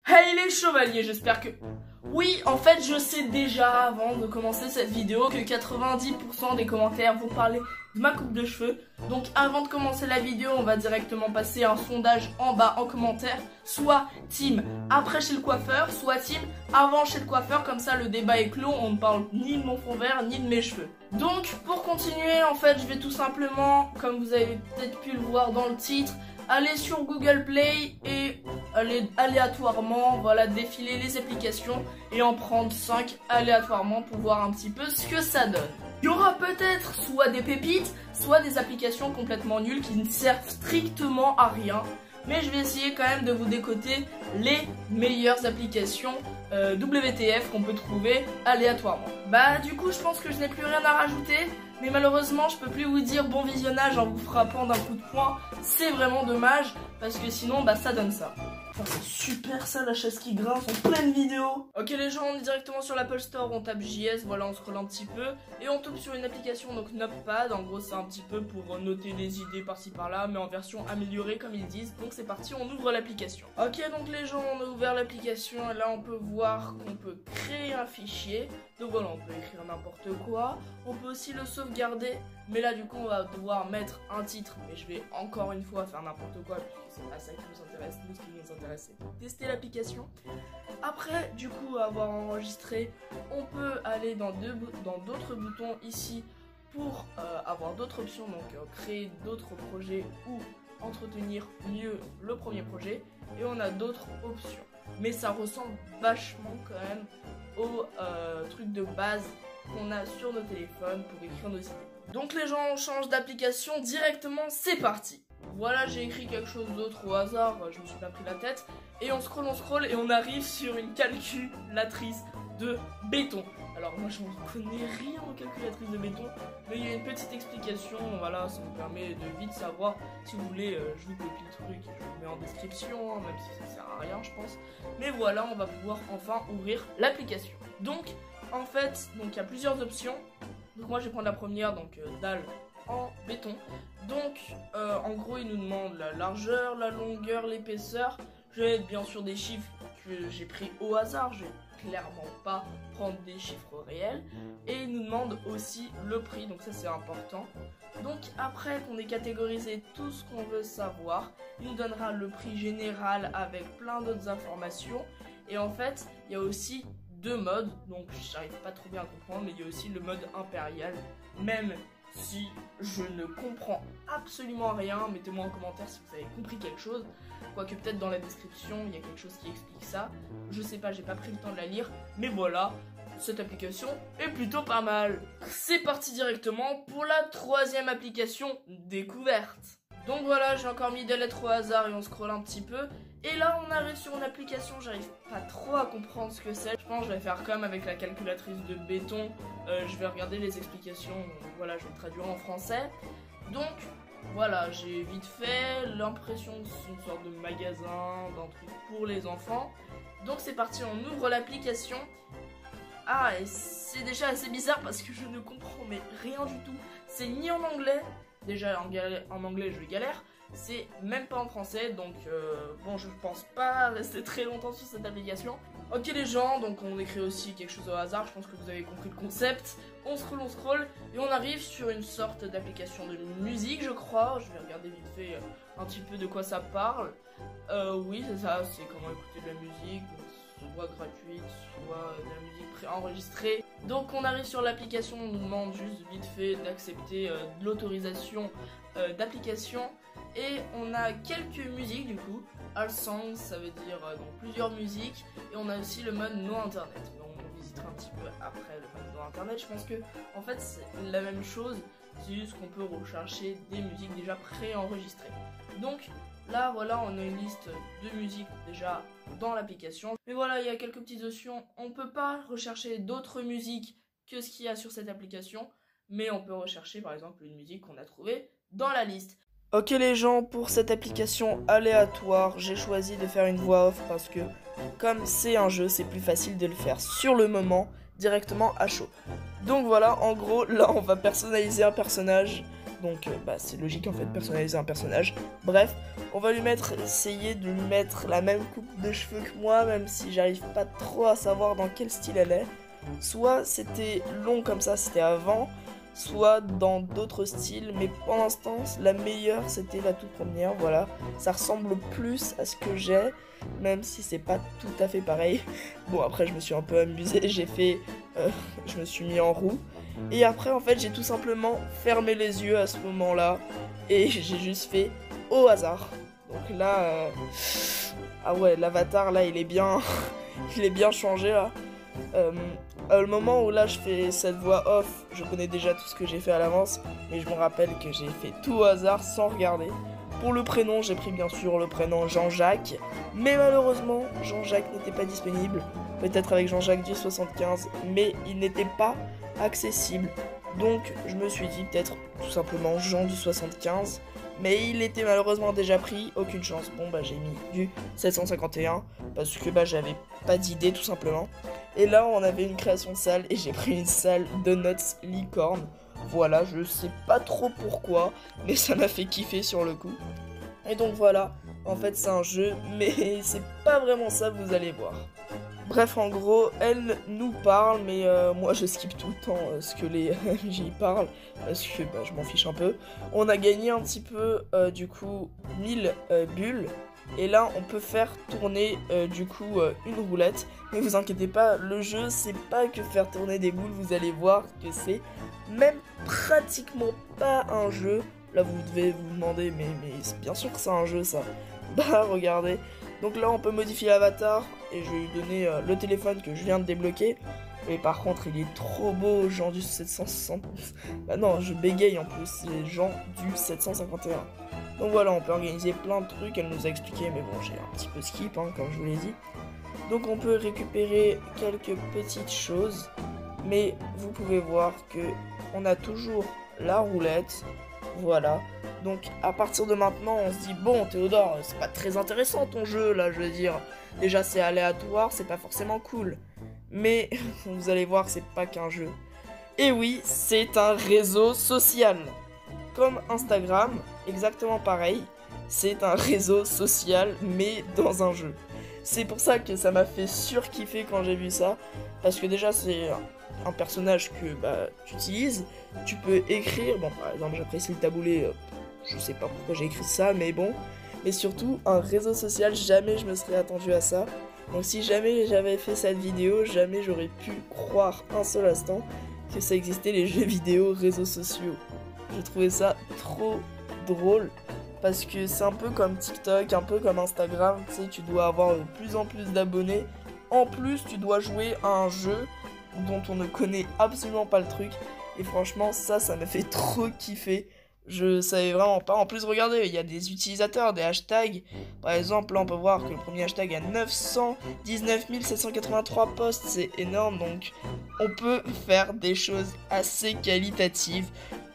Hey les chevaliers, j'espère que... Oui, en fait, je sais déjà avant de commencer cette vidéo que 90% des commentaires vont parler de ma coupe de cheveux. Donc avant de commencer la vidéo, on va directement passer un sondage en bas en commentaire. Soit team après chez le coiffeur, soit team avant chez le coiffeur. Comme ça, le débat est clos, on ne parle ni de mon fond vert, ni de mes cheveux. Donc, pour continuer, en fait, je vais tout simplement, comme vous avez peut-être pu le voir dans le titre, aller sur Google Play et aller aléatoirement, voilà, défiler les applications et en prendre 5 aléatoirement pour voir un petit peu ce que ça donne. Il y aura peut-être soit des pépites, soit des applications complètement nulles qui ne servent strictement à rien. Mais je vais essayer quand même de vous décoter les meilleures applications WTF qu'on peut trouver aléatoirement. Bah du coup je pense que je n'ai plus rien à rajouter. Mais malheureusement je peux plus vous dire bon visionnage en vous frappant d'un coup de poing. C'est vraiment dommage parce que sinon bah ça donne ça. Oh, c'est super ça, la chaise qui grince en pleine vidéo. Ok les gens, on est directement sur l'Apple Store, on tape JS, voilà, on scrolle un petit peu et on tombe sur une application, donc Notepad. En gros c'est un petit peu pour noter les idées par-ci par-là, mais en version améliorée comme ils disent. Donc c'est parti, on ouvre l'application. Ok donc les gens, on a ouvert l'application et là on peut voir qu'on peut créer un fichier. Donc voilà, on peut écrire n'importe quoi, on peut aussi le sauvegarder. Mais là du coup on va devoir mettre un titre, mais je vais encore une fois faire n'importe quoi puisque c'est pas ça qui nous intéresse. Nous ce qui nous intéresse c'est tester l'application. Après du coup avoir enregistré, on peut aller dans d'autres boutons ici pour avoir d'autres options, donc créer d'autres projets ou entretenir mieux le premier projet. Et on a d'autres options, mais ça ressemble vachement quand même au truc de base qu'on a sur nos téléphones pour écrire nos idées. Donc les gens, on change d'application directement, c'est parti. Voilà, j'ai écrit quelque chose d'autre au hasard, je me suis pas pris la tête. Et on scrolle et on arrive sur une calculatrice de béton. Alors moi je ne connais rien en calculatrice de béton, mais il y a une petite explication, voilà, ça me permet de vite savoir. Si vous voulez, je vous copie le truc, je vous le mets en description, même si ça sert à rien je pense. Mais voilà, on va pouvoir enfin ouvrir l'application. Donc en fait, il y a plusieurs options. Donc moi je vais prendre la première, donc dalle en béton. Donc en gros il nous demande la largeur, la longueur, l'épaisseur. Je vais mettre bien sûr des chiffres que j'ai pris au hasard, je vais clairement pas prendre des chiffres réels. Et il nous demande aussi le prix, donc ça c'est important. Donc après qu'on ait catégorisé tout ce qu'on veut savoir, il nous donnera le prix général avec plein d'autres informations. Et en fait il y a aussi deux modes, donc j'arrive pas trop bien à comprendre, mais il y a aussi le mode impérial. Même si je ne comprends absolument rien, mettez-moi en commentaire si vous avez compris quelque chose. Quoique peut-être dans la description il y a quelque chose qui explique ça. Je sais pas, j'ai pas pris le temps de la lire, mais voilà, cette application est plutôt pas mal. C'est parti directement pour la troisième application découverte. Donc voilà, j'ai encore mis des lettres au hasard et on scrolle un petit peu. Et là on arrive sur une application, j'arrive pas trop à comprendre ce que c'est. Je pense que je vais faire comme avec la calculatrice de béton. Je vais regarder les explications, donc voilà, je vais le traduire en français. Donc voilà, j'ai vite fait l'impression que c'est une sorte de magasin, d'un truc pour les enfants. Donc c'est parti, on ouvre l'application. Ah, et c'est déjà assez bizarre parce que je ne comprends mais rien du tout. C'est ni en anglais, déjà en anglais je galère. C'est même pas en français, donc bon, je pense pas rester très longtemps sur cette application. Ok les gens, donc on écrit aussi quelque chose au hasard, je pense que vous avez compris le concept. On scroll et on arrive sur une sorte d'application de musique je crois. Je vais regarder vite fait un petit peu de quoi ça parle. Oui c'est ça, c'est comment écouter de la musique, soit gratuite, soit de la musique préenregistrée. Donc on arrive sur l'application, on nous demande juste vite fait d'accepter de l'autorisation d'application. Et on a quelques musiques du coup, all songs ça veut dire donc plusieurs musiques. Et on a aussi le mode no internet, mais on visitera un petit peu après le mode no internet. Je pense que en fait c'est la même chose, c'est juste qu'on peut rechercher des musiques déjà préenregistrées. Donc là voilà, on a une liste de musiques déjà dans l'application. Mais voilà, il y a quelques petites options, on peut pas rechercher d'autres musiques que ce qu'il y a sur cette application, mais on peut rechercher par exemple une musique qu'on a trouvée dans la liste. Ok les gens, pour cette application aléatoire, j'ai choisi de faire une voix off parce que comme c'est un jeu, c'est plus facile de le faire sur le moment, directement à chaud. Donc voilà, en gros, là on va personnaliser un personnage. Donc c'est logique en fait, personnaliser un personnage. Bref, on va essayer de lui mettre la même coupe de cheveux que moi, même si j'arrive pas trop à savoir dans quel style elle est. Soit c'était long comme ça, c'était avant, soit dans d'autres styles, mais pour l'instant la meilleure c'était la toute première, voilà. Ça ressemble plus à ce que j'ai, même si c'est pas tout à fait pareil. Bon, après je me suis un peu amusé, je me suis mis en roue. Et après en fait j'ai tout simplement fermé les yeux à ce moment là et j'ai juste fait au hasard. Donc là, ah ouais, l'avatar là il est bien, il est bien changé là. Le moment où là je fais cette voix off, je connais déjà tout ce que j'ai fait à l'avance, mais je me rappelle que j'ai fait tout au hasard sans regarder. Pour le prénom, j'ai pris bien sûr le prénom Jean-Jacques, mais malheureusement Jean-Jacques n'était pas disponible, peut-être avec Jean-Jacques du 75, mais il n'était pas accessible. Donc je me suis dit peut-être tout simplement Jean du 75, mais il était malheureusement déjà pris, aucune chance. Bon j'ai mis du 751 parce que j'avais pas d'idée tout simplement. Et là on avait une création de salle et j'ai pris une salle Donuts Licorne. Voilà, je sais pas trop pourquoi, mais ça m'a fait kiffer sur le coup. Et donc voilà, en fait c'est un jeu, mais c'est pas vraiment ça, vous allez voir. Bref, en gros, elle nous parle, mais moi je skip tout le temps ce que les MJ parlent, parce que je m'en fiche un peu. On a gagné un petit peu, du coup, 1000 bulles, et là on peut faire tourner, du coup, une roulette. Mais vous inquiétez pas, le jeu, c'est pas que faire tourner des boules, vous allez voir que c'est même pratiquement pas un jeu. Là vous devez vous demander, mais bien sûr que c'est un jeu ça. Regardez. Donc là on peut modifier l'avatar et je vais lui donner le téléphone que je viens de débloquer. Mais par contre il est trop beau, Jean du 760. Non, je bégaye en plus, c'est Jean du 751. Donc voilà, on peut organiser plein de trucs, elle nous a expliqué, mais bon j'ai un petit peu skip comme je vous l'ai dit. Donc on peut récupérer quelques petites choses, mais vous pouvez voir que on a toujours la roulette. Voilà, donc à partir de maintenant on se dit bon Théodore, c'est pas très intéressant ton jeu là, je veux dire, déjà c'est aléatoire, c'est pas forcément cool, mais vous allez voir que c'est pas qu'un jeu. Et oui, c'est un réseau social, comme Instagram, exactement pareil, c'est un réseau social mais dans un jeu. C'est pour ça que ça m'a fait surkiffer quand j'ai vu ça, parce que déjà c'est un personnage que tu utilises, tu peux écrire, bon par exemple j'apprécie le taboulé, je sais pas pourquoi j'ai écrit ça, mais bon, mais surtout un réseau social, jamais je me serais attendu à ça. Donc si jamais j'avais fait cette vidéo, jamais j'aurais pu croire un seul instant que ça existait les jeux vidéo réseaux sociaux. Je trouvais ça trop drôle. Parce que c'est un peu comme TikTok, un peu comme Instagram, tu sais, tu dois avoir de plus en plus d'abonnés. En plus, tu dois jouer à un jeu dont on ne connaît absolument pas le truc. Et franchement, ça m'a fait trop kiffer. Je savais vraiment pas. En plus, regardez, il y a des utilisateurs, des hashtags. Par exemple, là, on peut voir que le premier hashtag a 919 783 posts. C'est énorme, donc on peut faire des choses assez qualitatives.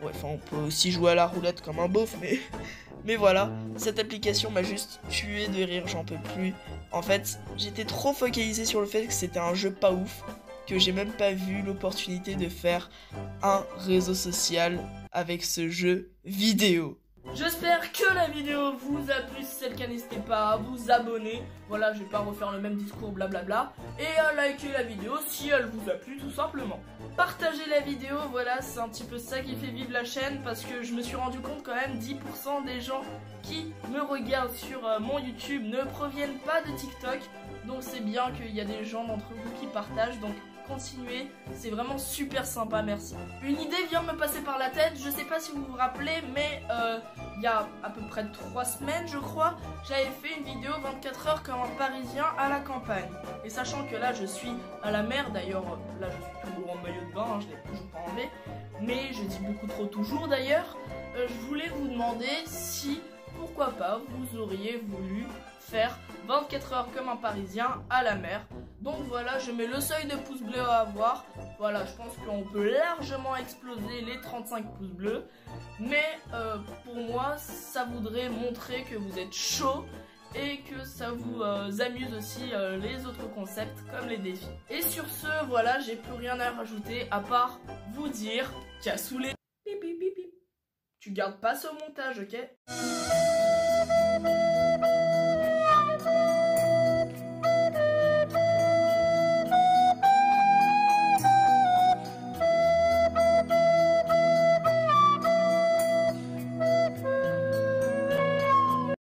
Ouais, enfin, on peut aussi jouer à la roulette comme un beauf, mais voilà, cette application m'a juste tué de rire, j'en peux plus. En fait, j'étais trop focalisé sur le fait que c'était un jeu pas ouf, que j'ai même pas vu l'opportunité de faire un réseau social avec ce jeu vidéo. J'espère que la vidéo vous a plu, si c'est le cas n'hésitez pas à vous abonner. Voilà, je vais pas refaire le même discours blablabla. Et à liker la vidéo si elle vous a plu tout simplement. Partagez la vidéo, voilà, c'est un petit peu ça qui fait vivre la chaîne. Parce que je me suis rendu compte quand même 10% des gens qui me regardent sur mon YouTube ne proviennent pas de TikTok. Donc c'est bien qu'il y a des gens d'entre vous qui partagent, donc continuez, c'est vraiment super sympa, merci. Une idée vient de me passer par la tête, je sais pas si vous vous rappelez, mais il y a à peu près 3 semaines je crois, j'avais fait une vidéo 24 heures comme un Parisien à la campagne. Et sachant que là je suis à la mer, d'ailleurs là je suis toujours en maillot de bain, je l'ai toujours pas enlevé, mais je dis beaucoup trop toujours d'ailleurs, je voulais vous demander si, pourquoi pas, vous auriez voulu faire 24 heures comme un Parisien à la mer. Donc voilà, je mets le seuil de pouces bleus à avoir. Voilà, je pense qu'on peut largement exploser les 35 pouces bleus. Mais pour moi, ça voudrait montrer que vous êtes chaud et que ça vous amuse aussi les autres concepts comme les défis. Et sur ce, voilà, j'ai plus rien à rajouter à part vous dire cassoulet. tu gardes pas ça au montage, ok?